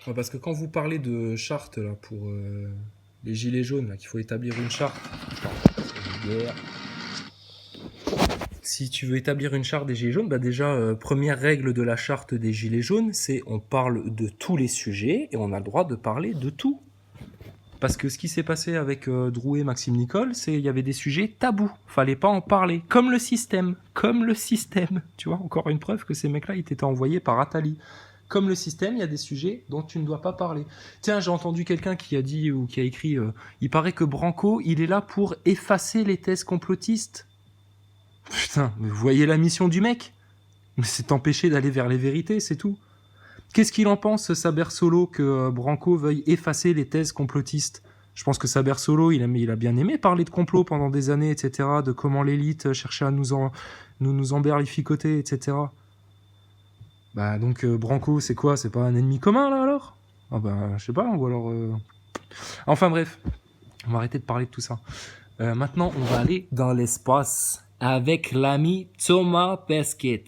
Ouais, parce que quand vous parlez de charte là, pour les gilets jaunes, là, qu'il faut établir une charte. Si tu veux établir une charte des gilets jaunes, bah déjà, première règle de la charte des gilets jaunes, c'est on parle de tous les sujets et on a le droit de parler de tout. Parce que ce qui s'est passé avec Drouet, Maxime Nicole, c'est il y avait des sujets tabous. Fallait pas en parler. Comme le système. Comme le système. Tu vois, encore une preuve que ces mecs-là, ils étaient envoyés par Attali. Comme le système, il y a des sujets dont tu ne dois pas parler. Tiens, j'ai entendu quelqu'un qui a dit ou qui a écrit il paraît que Branco, il est là pour effacer les thèses complotistes. Putain, mais vous voyez la mission du mec? C'est t'empêcher d'aller vers les vérités, c'est tout. Qu'est-ce qu'il en pense, Saber Solo, que Branco veuille effacer les thèses complotistes? Je pense que Saber Solo, il a bien aimé parler de complot pendant des années, etc., de comment l'élite cherchait à nous emberlificoter, etc. Bah donc Branco, c'est quoi? C'est pas un ennemi commun, là, alors? Ah bah, je sais pas, ou alors... Enfin bref, on va arrêter de parler de tout ça. Maintenant, on va aller dans l'espace avec l'ami Thomas Pesquet.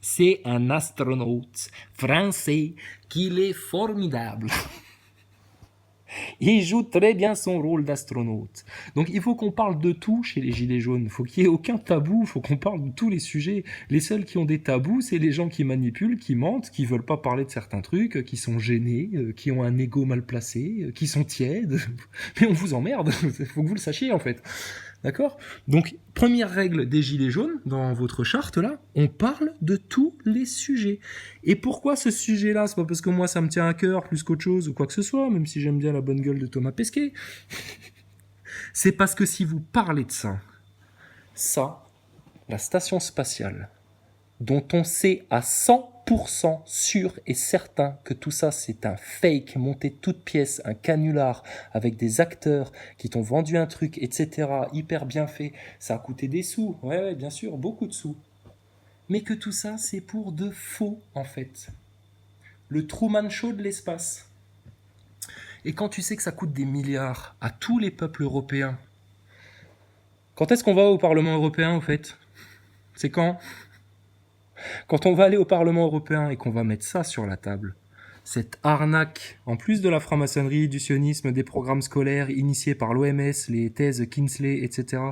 C'est un astronaute français qui est formidable. Il joue très bien son rôle d'astronaute. Donc il faut qu'on parle de tout chez les Gilets jaunes. Il faut qu'il n'y ait aucun tabou, il faut qu'on parle de tous les sujets. Les seuls qui ont des tabous, c'est les gens qui manipulent, qui mentent, qui veulent pas parler de certains trucs, qui sont gênés, qui ont un ego mal placé, qui sont tièdes. Mais on vous emmerde, il faut que vous le sachiez en fait. D'accord? Donc, première règle des Gilets jaunes, dans votre charte là, on parle de tous les sujets. Et pourquoi ce sujet-là? C'est pas parce que moi ça me tient à cœur plus qu'autre chose ou quoi que ce soit, même si j'aime bien la bonne gueule de Thomas Pesquet. C'est parce que si vous parlez de ça, la station spatiale, dont on sait à 100% sûr et certain que tout ça c'est un fake monté de toutes pièces, un canular avec des acteurs qui t'ont vendu un truc, etc. hyper bien fait, ça a coûté des sous, ouais bien sûr, beaucoup de sous. Mais que tout ça c'est pour de faux en fait. Le Truman Show de l'espace. Et quand tu sais que ça coûte des milliards à tous les peuples européens, quand est-ce qu'on va au Parlement européen au fait? C'est quand? Quand on va aller au Parlement européen et qu'on va mettre ça sur la table, cette arnaque, en plus de la franc-maçonnerie, du sionisme, des programmes scolaires initiés par l'OMS, les thèses Kinsley, etc.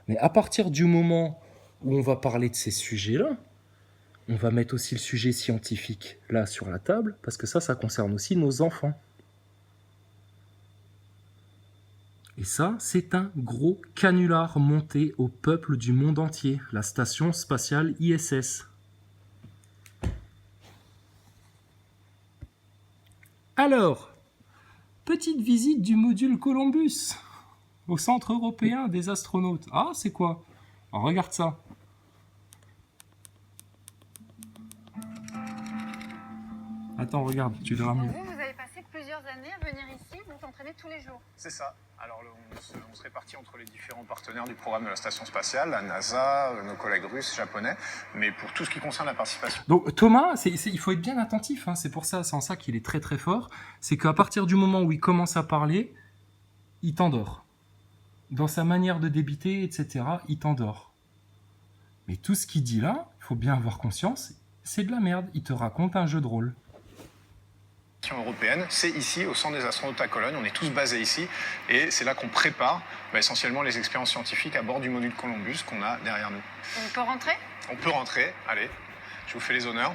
Mais à partir du moment où on va parler de ces sujets-là, on va mettre aussi le sujet scientifique là sur la table, parce que ça concerne aussi nos enfants. Et ça, c'est un gros canular monté au peuple du monde entier, la station spatiale ISS. Alors, petite visite du module Columbus au Centre européen des astronautes. Ah, c'est quoi? Alors, regarde ça. Attends, regarde, tu verras mieux. Vous avez passé plusieurs années à venir ici, vous vous entraînez tous les jours. C'est ça. Alors on se répartit entre les différents partenaires du programme de la station spatiale, la NASA, nos collègues russes, japonais, mais pour tout ce qui concerne la participation. Donc Thomas, il faut être bien attentif, hein, c'est en ça qu'il est très très fort, c'est qu'à partir du moment où il commence à parler, il t'endort. Dans sa manière de débiter, etc., il t'endort. Mais tout ce qu'il dit là, il faut bien avoir conscience, c'est de la merde, il te raconte un jeu de rôle. Européenne, c'est ici, au centre des astronautes à Cologne, on est tous basés ici, et c'est là qu'on prépare essentiellement les expériences scientifiques à bord du module Columbus qu'on a derrière nous. On peut rentrer? On peut rentrer, allez, je vous fais les honneurs.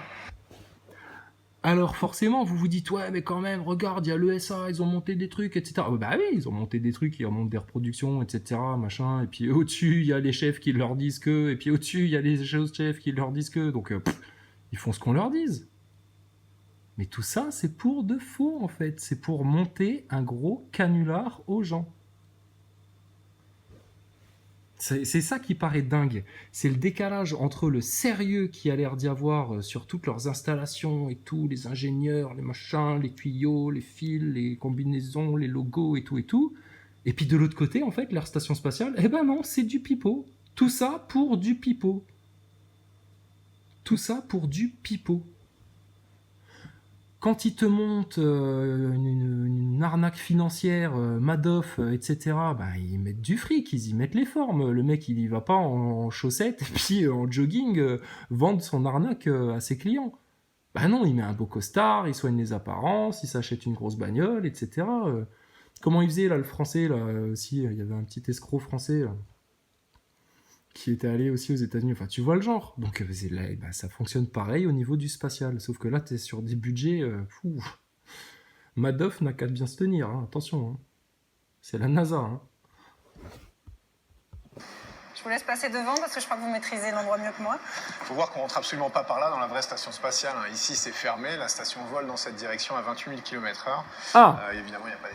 Alors forcément, vous vous dites, ouais, mais quand même, regarde, il y a l'ESA, ils ont monté des trucs, etc. Bah oui, ils ont monté des trucs, ils remontent des reproductions, etc., machin, et puis au-dessus, il y a les chefs qui leur disent que, et puis au-dessus, il y a les chefs qui leur disent que, donc ils font ce qu'on leur dise. Mais tout ça, c'est pour de faux, en fait. C'est pour monter un gros canular aux gens. C'est ça qui paraît dingue. C'est le décalage entre le sérieux qui a l'air d'y avoir sur toutes leurs installations et tout, les ingénieurs, les machins, les tuyaux, les fils, les combinaisons, les logos et tout. Et puis de l'autre côté, en fait, leur station spatiale, eh ben non, c'est du pipeau. Tout ça pour du pipeau. Tout ça pour du pipeau. Quand ils te montent une arnaque financière, Madoff, etc., bah, ils mettent du fric, ils y mettent les formes. Le mec, il y va pas en chaussettes et puis en jogging vendre son arnaque à ses clients. Bah non, il met un beau costard, il soigne les apparences, il s'achète une grosse bagnole, etc. Comment il faisait, là, le français, là, aussi, il y avait un petit escroc français, là, qui était allé aussi aux États-Unis. Enfin, tu vois le genre. Donc, là, bah, ça fonctionne pareil au niveau du spatial. Sauf que là, t'es sur des budgets... fou. Madoff n'a qu'à bien se tenir, hein, attention. Hein. C'est la NASA, hein. Je vous laisse passer devant parce que je crois que vous maîtrisez l'endroit mieux que moi. Il faut voir qu'on rentre absolument pas par là dans la vraie station spatiale. Hein. Ici, c'est fermé. La station vole dans cette direction à 28 000 km/h. Ah Évidemment, il n'y a pas...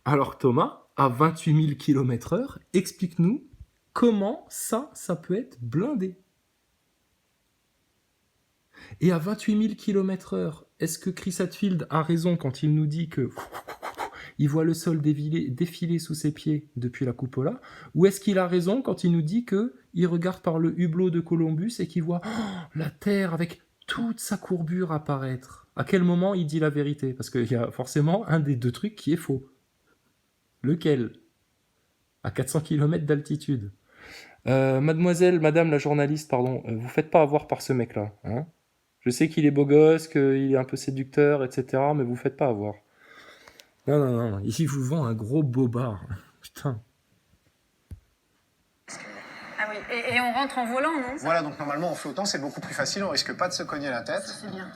Alors Thomas, à 28 000 km/h, explique-nous comment ça peut être blindé. Et à 28 000 km/h, est-ce que Chris Hadfield a raison quand il nous dit que il voit le sol défiler sous ses pieds depuis la cupola, ou est-ce qu'il a raison quand il nous dit que il regarde par le hublot de Columbus et qu'il voit la Terre avec toute sa courbure apparaître? À quel moment il dit la vérité? Parce qu'il y a forcément un des deux trucs qui est faux. Lequel? À 400 km d'altitude. Mademoiselle, madame la journaliste, pardon, vous faites pas avoir par ce mec-là. Hein, je sais qu'il est beau gosse, qu'il est un peu séducteur, etc., mais vous faites pas avoir. Non, il vous vend un gros bobard. Putain. Ah oui, et on rentre en volant, non? Voilà, donc normalement en flottant c'est beaucoup plus facile, on risque pas de se cogner la tête. C'est bien.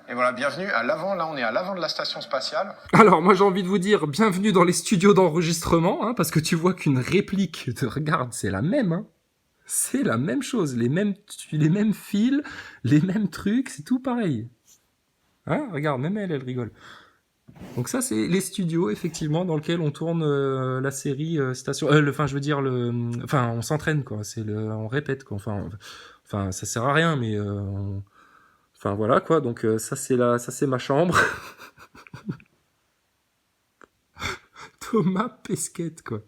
Et voilà, bienvenue à l'avant, là on est à l'avant de la station spatiale. Alors moi j'ai envie de vous dire bienvenue dans les studios d'enregistrement, hein, parce que tu vois qu'une réplique, regarde, c'est la même, hein. C'est la même chose, les mêmes fils, les mêmes trucs, c'est tout pareil. Hein, regarde, même elle rigole. Donc ça, c'est les studios, effectivement, dans lesquels on tourne la série Station... Enfin, je veux dire, enfin, on s'entraîne, quoi. On répète, quoi. Enfin, ça sert à rien, mais... Enfin, voilà, quoi. Donc ça, c'est ma chambre. Thomas Pesquet, quoi.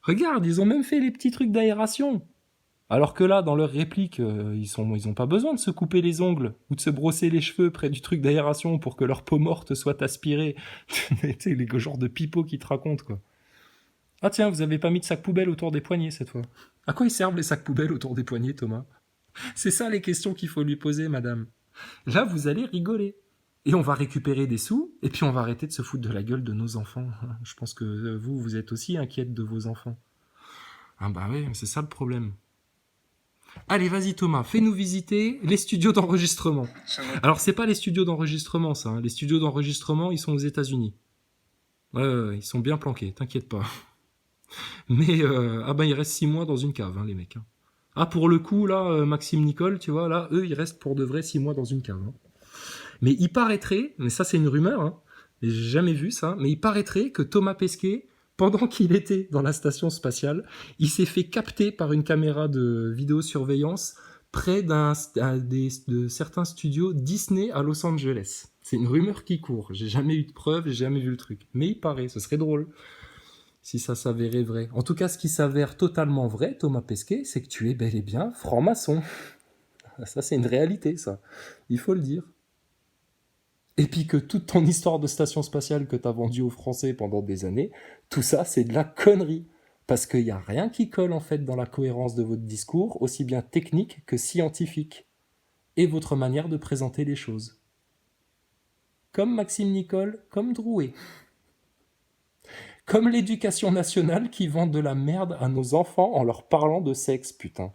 Regarde, ils ont même fait les petits trucs d'aération. Alors que là, dans leur réplique, ils ont pas besoin de se couper les ongles ou de se brosser les cheveux près du truc d'aération pour que leur peau morte soit aspirée. Tu sais, les genres de pipeaux qui te racontent, quoi. Ah tiens, vous avez pas mis de sac poubelle autour des poignets cette fois. À quoi ils servent les sacs poubelles autour des poignets, Thomas? C'est ça les questions qu'il faut lui poser, madame. Là, vous allez rigoler. Et on va récupérer des sous, et puis on va arrêter de se foutre de la gueule de nos enfants. Je pense que vous êtes aussi inquiète de vos enfants. Ah bah oui, c'est ça le problème. Allez, vas-y Thomas, fais-nous visiter les studios d'enregistrement. Alors, c'est pas les studios d'enregistrement, ça. Hein. Les studios d'enregistrement, ils sont aux États-Unis. Ouais, ils sont bien planqués, t'inquiète pas. Mais, il reste 6 mois dans une cave, hein, les mecs. Hein. Ah, pour le coup, là, Maxime Nicole, tu vois, là, eux, ils restent pour de vrai 6 mois dans une cave. Hein. Mais il paraîtrait, mais ça, c'est une rumeur, hein, mais j'ai jamais vu ça, mais il paraîtrait que Thomas Pesquet, pendant qu'il était dans la station spatiale, il s'est fait capter par une caméra de vidéosurveillance près de certains studios Disney à Los Angeles. C'est une rumeur qui court. J'ai jamais eu de preuves, j'ai jamais vu le truc. Mais il paraît, ce serait drôle si ça s'avérait vrai. En tout cas, ce qui s'avère totalement vrai, Thomas Pesquet, c'est que tu es bel et bien franc-maçon. Ça, c'est une réalité, ça. Il faut le dire. Et puis que toute ton histoire de station spatiale que t'as vendue aux Français pendant des années, tout ça, c'est de la connerie. Parce qu'il n'y a rien qui colle, en fait, dans la cohérence de votre discours, aussi bien technique que scientifique. Et votre manière de présenter les choses. Comme Maxime Nicole, comme Drouet. Comme l'éducation nationale qui vend de la merde à nos enfants en leur parlant de sexe, putain.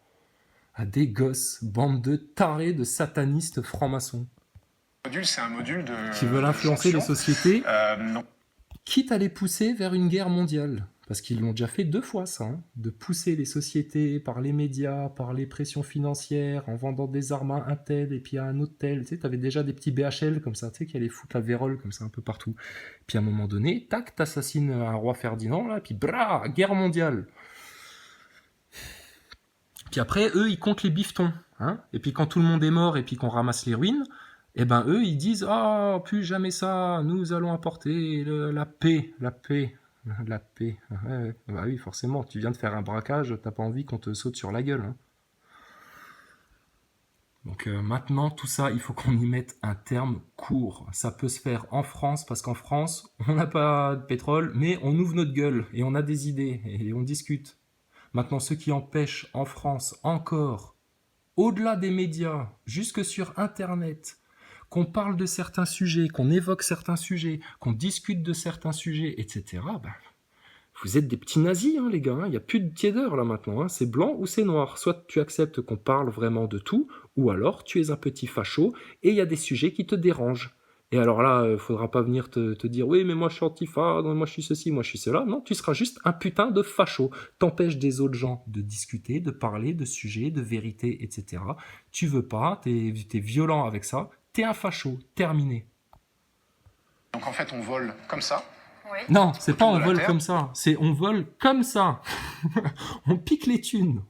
À des gosses, bande de tarés, de satanistes francs-maçons. C'est un module qui veulent influencer les sociétés, non. quitte à les pousser vers une guerre mondiale. Parce qu'ils l'ont déjà fait 2 fois, ça. Hein, de pousser les sociétés par les médias, par les pressions financières, en vendant des armes à un tel et puis à un autre tel. Tu sais, t'avais déjà des petits BHL comme ça, tu sais, qui allaient foutre la vérole comme ça un peu partout. Puis à un moment donné, tac, t'assassines un roi Ferdinand, là, puis brah, guerre mondiale. Puis après, eux, ils comptent les bifetons. Hein, et puis quand tout le monde est mort et puis qu'on ramasse les ruines, eh ben eux, ils disent « Ah, plus jamais ça, nous allons apporter la paix, la paix. » La paix. Ouais. Bah oui, forcément, tu viens de faire un braquage, t'as pas envie qu'on te saute sur la gueule. Hein. Donc maintenant, tout ça, il faut qu'on y mette un terme court. Ça peut se faire en France, parce qu'en France, on n'a pas de pétrole, mais on ouvre notre gueule, et on a des idées, et on discute. Maintenant, ce qui empêche en France encore, au-delà des médias, jusque sur Internet, qu'on parle de certains sujets, qu'on évoque certains sujets, qu'on discute de certains sujets, etc., ben, vous êtes des petits nazis, hein, les gars. Il n'y a plus de tiédeur là maintenant. Hein. C'est blanc ou c'est noir. Soit tu acceptes qu'on parle vraiment de tout, ou alors tu es un petit facho et il y a des sujets qui te dérangent. Et alors là, faudra pas venir te dire oui, mais moi je suis antifa, non, moi je suis ceci, moi je suis cela. Non, tu seras juste un putain de facho. T'empêches des autres gens de discuter, de parler de sujets, de vérités, etc. Tu veux pas, t'es violent avec ça, t'es un facho. Terminé. Donc en fait, on vole comme ça. Oui. Non, c'est pas Autour on de la vole Terre. comme ça, c'est on vole comme ça. On pique les thunes.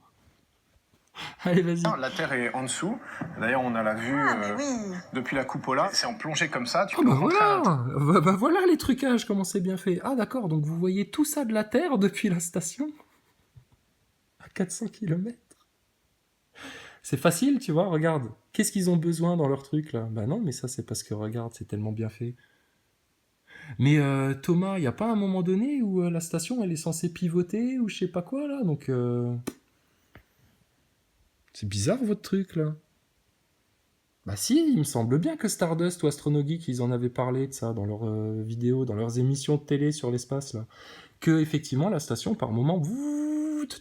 Allez, vas-y. La Terre est en dessous. D'ailleurs, on a la vue Mais oui. depuis la cupola. C'est en plongée comme ça. Tu Oh peux bah rentrer à l'intérieur. voilà, voilà les trucages, comment c'est bien fait. Ah d'accord, donc vous voyez tout ça de la Terre depuis la station à 400 km. C'est facile, tu vois, regarde. Qu'est-ce qu'ils ont besoin dans leur truc là? Bah non, mais ça c'est parce que regarde, c'est tellement bien fait. Mais Thomas, il n'y a pas un moment donné où la station elle est censée pivoter ou je sais pas quoi là, donc c'est bizarre votre truc là. Bah si, il me semble bien que Stardust ou Astronogeek, ils en avaient parlé de ça dans leurs vidéos, dans leurs émissions de télé sur l'espace là. Que effectivement la station par moment,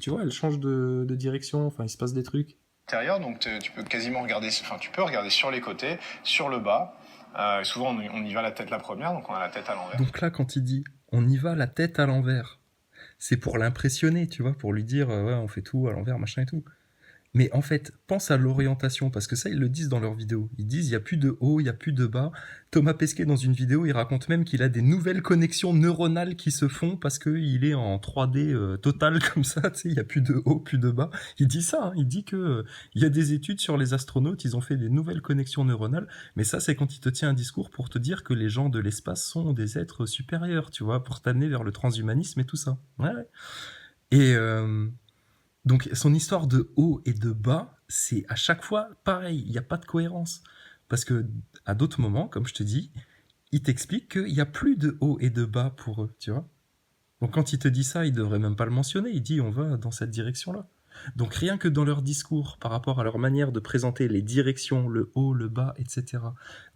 tu vois, elle change de direction, enfin il se passe des trucs. Donc tu peux quasiment regarder, enfin tu peux regarder sur les côtés, sur le bas. Souvent on y va la tête la première, donc on a la tête à l'envers. Donc là quand il dit on y va la tête à l'envers, c'est pour l'impressionner, tu vois, pour lui dire ouais on fait tout à l'envers, machin et tout. Mais en fait, pense à l'orientation, parce que ça, ils le disent dans leurs vidéos. Ils disent, il n'y a plus de haut, il n'y a plus de bas. Thomas Pesquet, dans une vidéo, il raconte même qu'il a des nouvelles connexions neuronales qui se font parce qu'il est en 3D total comme ça, tu sais, il n'y a plus de haut, plus de bas. Il dit ça, hein, il dit que il y a des études sur les astronautes, ils ont fait des nouvelles connexions neuronales, mais ça, c'est quand il te tient un discours pour te dire que les gens de l'espace sont des êtres supérieurs, tu vois, pour t'amener vers le transhumanisme et tout ça. Ouais. Et... donc son histoire de haut et de bas, c'est à chaque fois pareil, il n'y a pas de cohérence. Parce que à d'autres moments, comme je te dis, il t'explique qu'il n'y a plus de haut et de bas pour eux, tu vois. Donc quand il te dit ça, il devrait même pas le mentionner, il dit on va dans cette direction-là. Donc rien que dans leur discours, par rapport à leur manière de présenter les directions, le haut, le bas, etc.,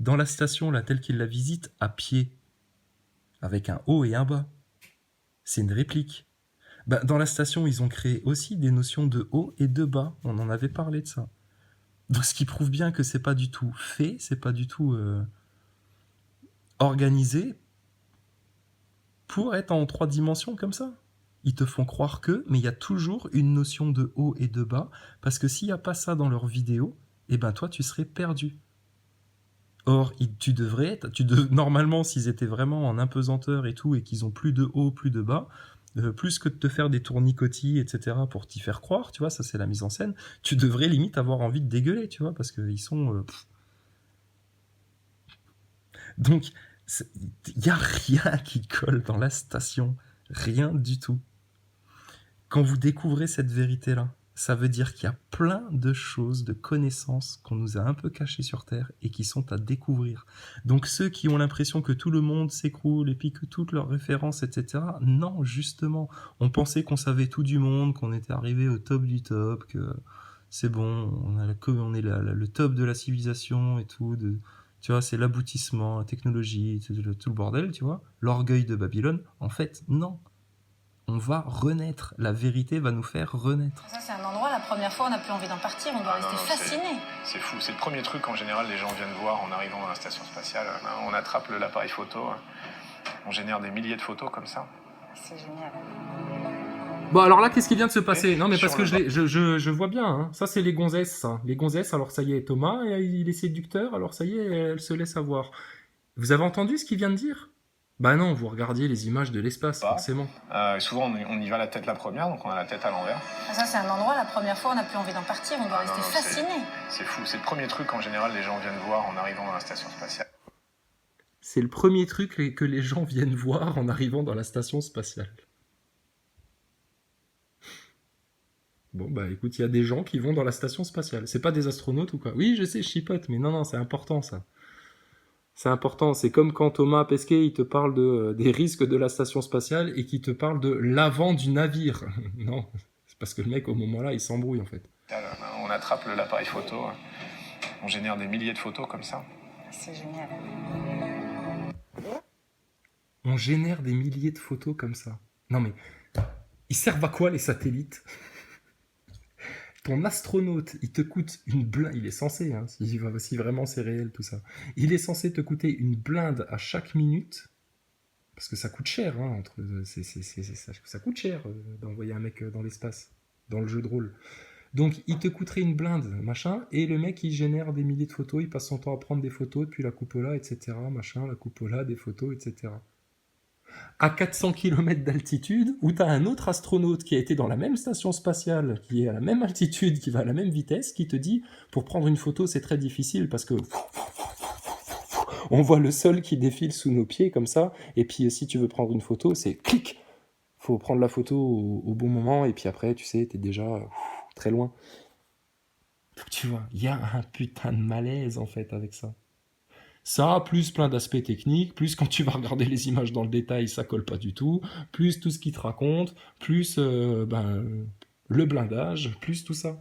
dans la station, là, telle qu'ils la visitent, à pied, avec un haut et un bas, c'est une réplique. Bah, dans la station, ils ont créé aussi des notions de haut et de bas. On en avait parlé de ça. Donc, ce qui prouve bien que c'est pas du tout fait, c'est pas du tout organisé pour être en 3 dimensions comme ça. Ils te font croire que, mais il y a toujours une notion de haut et de bas, parce que s'il n'y a pas ça dans leurs vidéos, eh ben toi, tu serais perdu. Or, tu devrais être, normalement, s'ils étaient vraiment en impesanteur et tout, et qu'ils ont plus de haut, plus de bas, plus que de te faire des tournicotis, etc., pour t'y faire croire, tu vois, ça c'est la mise en scène, tu devrais limite avoir envie de dégueuler, tu vois, parce qu'ils sont... Donc, il n'y a rien qui colle dans la station, rien du tout. Quand vous découvrez cette vérité-là, ça veut dire qu'il y a plein de choses, de connaissances qu'on nous a un peu cachées sur Terre et qui sont à découvrir. Donc ceux qui ont l'impression que tout le monde s'écroule et puis que toutes leurs références, etc., non, justement, on pensait qu'on savait tout du monde, qu'on était arrivé au top du top, que c'est bon, on est le top de la civilisation et tout, tu vois, c'est l'aboutissement, la technologie, tout le bordel, tu vois, l'orgueil de Babylone. En fait, non. On va renaître. La vérité va nous faire renaître. Ça, c'est un endroit, la première fois, on n'a plus envie d'en partir, on doit rester fasciné. C'est fou. C'est le premier truc qu'en général les gens viennent voir en arrivant dans la station spatiale. On attrape l'appareil photo, on génère des milliers de photos comme ça. C'est génial. Bon, alors là, qu'est-ce qui vient de se passer? Non, mais parce que Sur le je vois bien. Hein. Ça, c'est les gonzesses. Ça. Les gonzesses, alors ça y est, Thomas, il est séducteur, alors ça y est, elle se laisse avoir. Vous avez entendu ce qu'il vient de dire? Bah non, vous regardiez les images de l'espace, forcément. Souvent, on y va la tête la première, donc on a la tête à l'envers. Ça, c'est un endroit, la première fois, on n'a plus envie d'en partir, on doit rester fasciné. C'est fou. C'est le premier truc qu'en général les gens viennent voir en arrivant dans la station spatiale. C'est le premier truc que les gens viennent voir en arrivant dans la station spatiale. Bon, bah écoute, il y a des gens qui vont dans la station spatiale. C'est pas des astronautes ou quoi? Oui, je sais, je chipote, mais non, c'est important ça. C'est important. C'est comme quand Thomas Pesquet, il te parle des risques de la station spatiale et qu'il te parle de l'avant du navire. Non, c'est parce que le mec, au moment-là, il s'embrouille en fait. On attrape l'appareil photo, on génère des milliers de photos comme ça. C'est génial. On génère des milliers de photos comme ça. Non mais, ils servent à quoi les satellites? Ton astronaute, il te coûte une blinde, il est censé, hein, si vraiment c'est réel tout ça, il est censé te coûter une blinde à chaque minute, parce que ça coûte cher, hein, ça coûte cher d'envoyer un mec dans l'espace, dans le jeu de rôle. Donc il te coûterait une blinde, machin, et le mec il génère des milliers de photos, il passe son temps à prendre des photos depuis la cupola, etc., machin, la cupola, des photos, etc. À 400 km d'altitude, où tu as un autre astronaute qui a été dans la même station spatiale, qui est à la même altitude, qui va à la même vitesse, qui te dit, pour prendre une photo, c'est très difficile parce que on voit le sol qui défile sous nos pieds comme ça, et puis si tu veux prendre une photo, c'est clic. Faut prendre la photo au bon moment, et puis après, tu sais, t'es déjà très loin. Donc tu vois, il y a un putain de malaise en fait avec ça. Ça, plus plein d'aspects techniques, plus quand tu vas regarder les images dans le détail, ça colle pas du tout, plus tout ce qu'ils te racontent, plus le blindage, plus tout ça.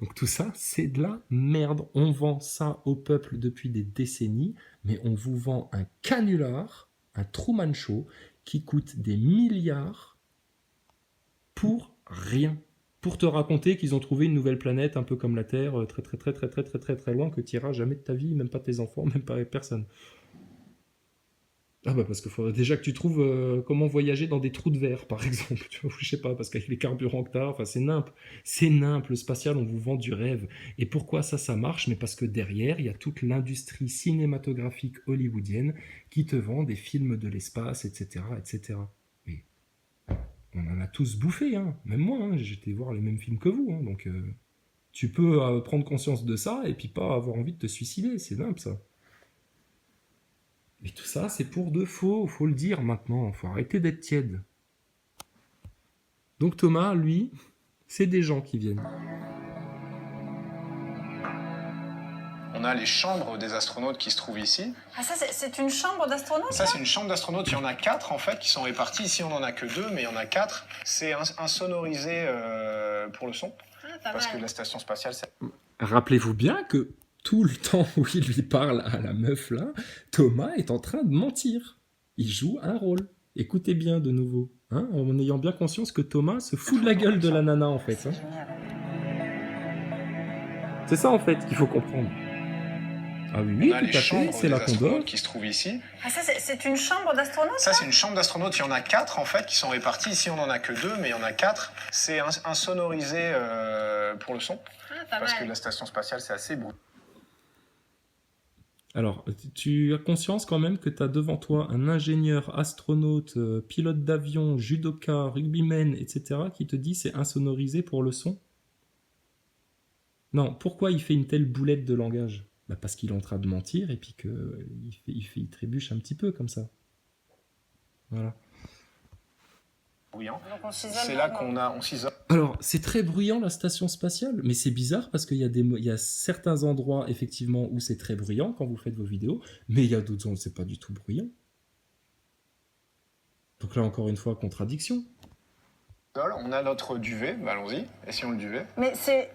Donc tout ça, c'est de la merde. On vend ça au peuple depuis des décennies, mais on vous vend un canular, un Truman Show, qui coûte des milliards pour rien. Pour te raconter qu'ils ont trouvé une nouvelle planète, un peu comme la Terre, très très très très très très très très loin, que tu iras jamais de ta vie, même pas tes enfants, même pas personne. Ah bah parce qu'il faudrait déjà que tu trouves comment voyager dans des trous de verre, par exemple, tu vois, je sais pas, parce qu'avec les carburants que t'as, enfin c'est nimp, le spatial, on vous vend du rêve. Et pourquoi ça marche? Mais parce que derrière, il y a toute l'industrie cinématographique hollywoodienne qui te vend des films de l'espace, etc., etc. Mais on en a tous bouffé, hein. Même moi, hein, j'ai été voir les mêmes films que vous, hein. Donc tu peux prendre conscience de ça et puis pas avoir envie de te suicider, c'est nimp ça. Mais tout ça, c'est pour de faux, faut le dire maintenant, faut arrêter d'être tiède. Donc Thomas, lui, c'est des gens qui viennent. On a les chambres des astronautes qui se trouvent ici. Ah, ça, c'est une chambre d'astronaute? Ça, c'est une chambre d'astronaute. Il y en a 4 en fait qui sont réparties. Ici, on n'en a que 2, mais il y en a 4. C'est insonorisé pour le son. Pas Parce mal. que la station spatiale, c'est... Rappelez-vous bien que tout le temps où il lui parle à la meuf là, Thomas est en train de mentir. Il joue un rôle. Écoutez bien de nouveau, hein, en ayant bien conscience que Thomas se fout de la gueule de la nana en fait. Hein. C'est génial. C'est ça en fait qu'il faut comprendre. Ah oui, On a les tout à fait, chambres c'est des là qu'on dort. astronautes qui se trouvent ici. Ah, ça, c'est une chambre d'astronaute? Ça, c'est une chambre d'astronaute. Il y en a 4 en fait qui sont réparties. Ici, on n'en a que 2, mais il y en a 4. C'est insonorisé pour le son. Pas Parce mal. que la station spatiale, c'est assez bruyant. Alors, tu as conscience quand même que tu as devant toi un ingénieur, astronaute, pilote d'avion, judoka, rugbyman, etc. qui te dit c'est insonorisé pour le son? Non, pourquoi il fait une telle boulette de langage? Bah parce qu'il est en train de mentir et puis qu'il trébuche un petit peu comme ça. Voilà. Bruyant. Donc on s'isole C'est là maintenant. on s'isole. Alors, c'est très bruyant la station spatiale, mais c'est bizarre parce qu'il y a certains endroits effectivement où c'est très bruyant quand vous faites vos vidéos, mais il y a d'autres endroits où c'est pas du tout bruyant. Donc là, encore une fois, contradiction. On a notre duvet. Bah, allons-y. Essayons le duvet. Mais c'est...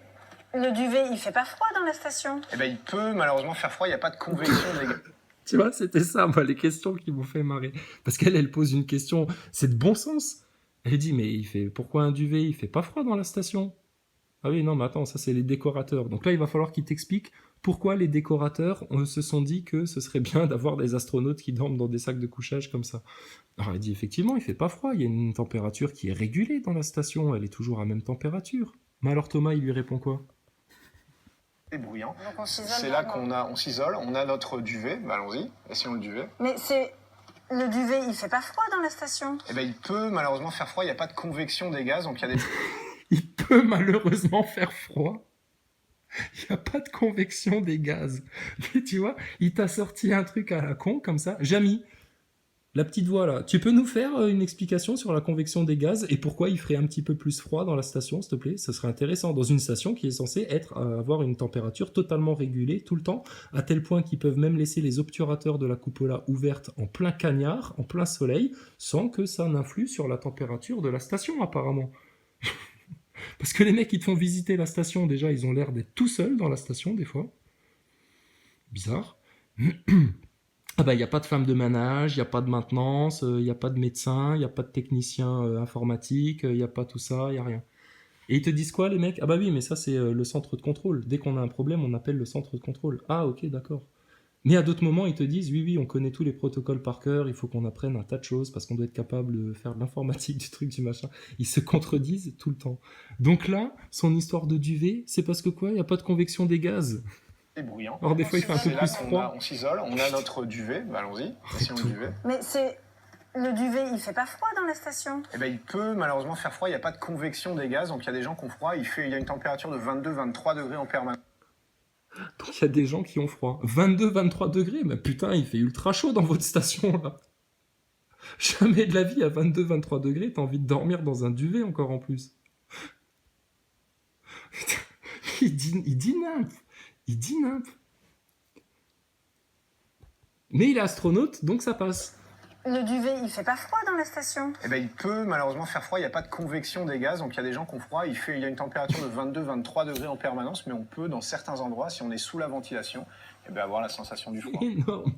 Le duvet, il fait pas froid dans la station? Eh ben, il peut malheureusement faire froid. Il n'y a pas de convection des gaz. Tu vois, c'était ça, moi, les questions qui m'ont fait marrer. Parce elle pose une question, c'est de bon sens. Elle dit, mais pourquoi un duvet? Il fait pas froid dans la station? Ah oui, non, mais attends, ça c'est les décorateurs. Donc là, il va falloir qu'il t'explique pourquoi les décorateurs se sont dit que ce serait bien d'avoir des astronautes qui dorment dans des sacs de couchage comme ça. Alors elle dit, effectivement, il fait pas froid, il y a une température qui est régulée dans la station, elle est toujours à la même température. Mais alors Thomas, il lui répond quoi? C'est bruyant. Donc on s'isole C'est là maintenant. on s'isole. On a notre duvet. Bah, allons-y. Essayons le duvet. Mais c'est... Le duvet, il fait pas froid dans la station? Eh ben, il peut malheureusement faire froid. Il n'y a pas de convection des gaz. Donc il y a des... Il peut malheureusement faire froid. Il n'y a pas de convection des gaz. Mais tu vois, il t'a sorti un truc à la con comme ça. Jamy, la petite voix là, tu peux nous faire une explication sur la convection des gaz et pourquoi il ferait un petit peu plus froid dans la station, s'il te plaît? Ce serait intéressant dans une station qui est censée avoir une température totalement régulée tout le temps, à tel point qu'ils peuvent même laisser les obturateurs de la cupola ouvertes en plein cagnard, en plein soleil, sans que ça n'influe sur la température de la station apparemment. Parce que les mecs qui te font visiter la station, déjà, ils ont l'air d'être tout seuls dans la station, des fois. Bizarre. Ah bah, il n'y a pas de femme de ménage, il n'y a pas de maintenance, il n'y a pas de médecin, il n'y a pas de technicien informatique, il n'y a pas tout ça, il n'y a rien. Et ils te disent quoi, les mecs? Ah bah oui, mais ça, c'est le centre de contrôle. Dès qu'on a un problème, on appelle le centre de contrôle. Ah, ok, d'accord. Mais à d'autres moments, ils te disent, oui, oui, on connaît tous les protocoles par cœur, il faut qu'on apprenne un tas de choses parce qu'on doit être capable de faire de l'informatique, du truc, du machin. Ils se contredisent tout le temps. Donc là, son histoire de duvet, c'est parce que quoi? Il n'y a pas de convection des gaz. Et bruyant. Alors des fois, il fait un peu C'est là plus qu'on froid. on s'isole, on a notre duvet, bah, allons-y, voici mon tout. duvet. Mais c'est. Le duvet, il fait pas froid dans la station. Eh ben, il peut malheureusement faire froid, il n'y a pas de convection des gaz, donc il y a des gens qui ont froid, il y a une température de 22-23 degrés en permanence. Donc il y a des gens qui ont froid. 22-23 degrés, mais putain, il fait ultra chaud dans votre station là. Jamais de la vie à 22-23 degrés, t'as envie de dormir dans un duvet encore en plus. Il dit nymphe. Il dit nymphe. Mais il est astronaute, donc ça passe. Le duvet, il fait pas froid dans la station. Eh ben, il peut malheureusement faire froid, il n'y a pas de convection des gaz, donc il y a des gens qui ont froid, il y a une température de 22-23 degrés en permanence, mais on peut, dans certains endroits, si on est sous la ventilation, eh ben, avoir la sensation du froid. Énorme.